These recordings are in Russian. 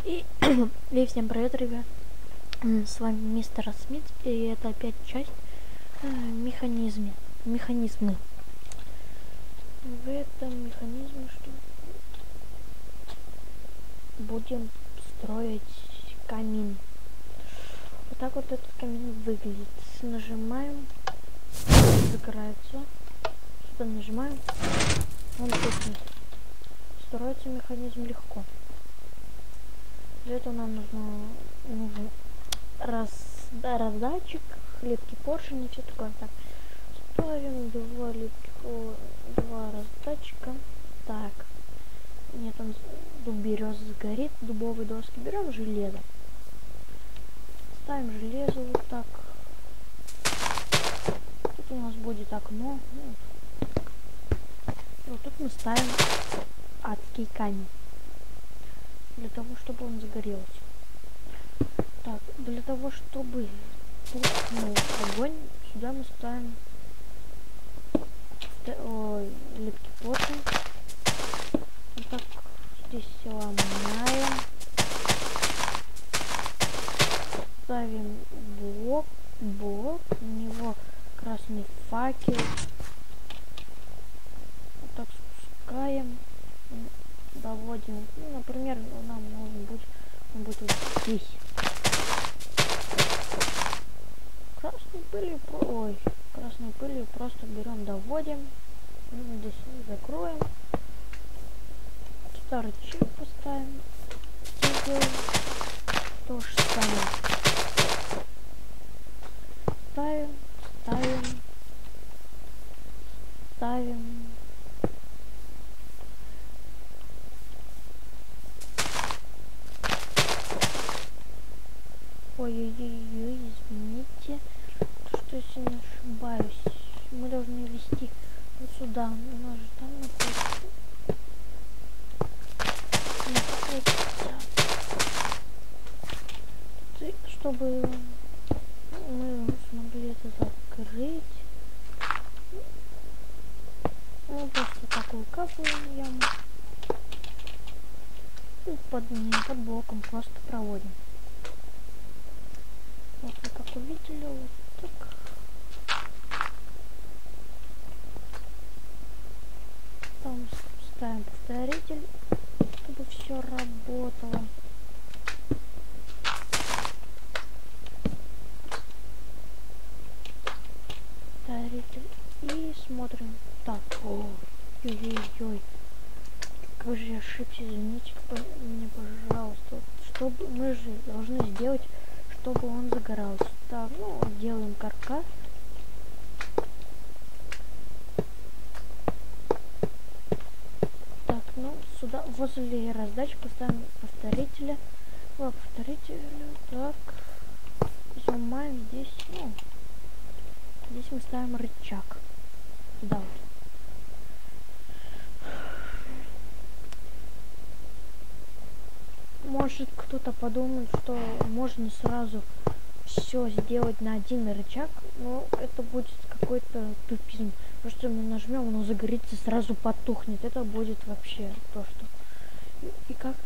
И, и всем привет, ребят. С вами мистер Смит, и это опять часть механизмы. В этом механизме что будем строить камин. Вот так вот этот камин выглядит. Нажимаем, загорается. Сюда нажимаем, он тухнет. Строится механизм легко. Для этого нам нужен раздатчик, липкий поршень и все такое. Так, ставим два раздатчика. Так, нет, он дуб береза сгорит, дубовые доски. Берем железо. Ставим железо вот так. Тут у нас будет окно. И вот тут мы ставим адский камень. Для того, чтобы он загорелся. Так, для того, чтобы тухнул огонь, сюда мы ставим липкий поршень. Вот так здесь ломаем. Ставим блок, у него красный факел. Вот так спускаем. Доводим, ну, например, нам нужен будет, он будет вот здесь. Красной пылью просто берем, доводим, здесь закроем, сюда рычаг поставим, здесь делаем то же самое. Ставим. Ой-ой-ой, извините, что я сильно ошибаюсь. Мы должны вести вот сюда. У нас же там находится. Чтобы мы смогли это закрыть. Ну, просто такую капаем яму. И под блоком просто проводим. Вот вы как увидели, вот так. Там ставим повторитель, чтобы все работало. Повторитель. И смотрим. Так, ой-ой-ой. Как же я ошибся, извините мне, пожалуйста. Чтобы мы же должны сделать, чтобы он загорался. Так, ну, делаем каркас. Так, ну, сюда, возле раздачи поставим повторителя. Так, зажимаем здесь, ну, здесь мы ставим рычаг. Сюда вот. Может, кто-то подумает, что можно сразу все сделать на один рычаг, но это будет какой-то тупизм. Потому что мы нажмем, оно загорится, сразу потухнет. Это будет вообще то, что... И как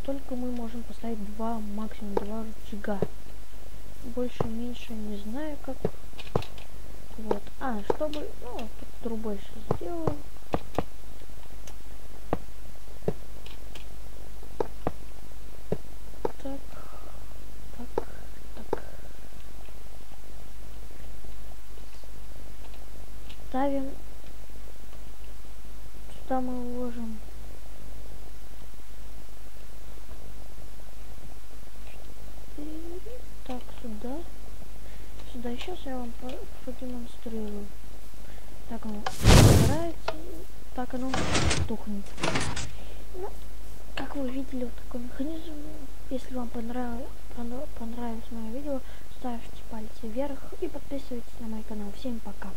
только мы можем поставить максимум два рычага. Больше, меньше, не знаю как. Вот. Чтобы... Ну, тут трубой еще сделаем. Ставим, сюда мы уложим так, сюда, сейчас я вам продемонстрирую. Так оно собирается, так оно тухнет. Ну, как вы видели, вот такой механизм. Если вам понравилось мое видео, ставьте пальцы вверх и подписывайтесь на мой канал. Всем пока.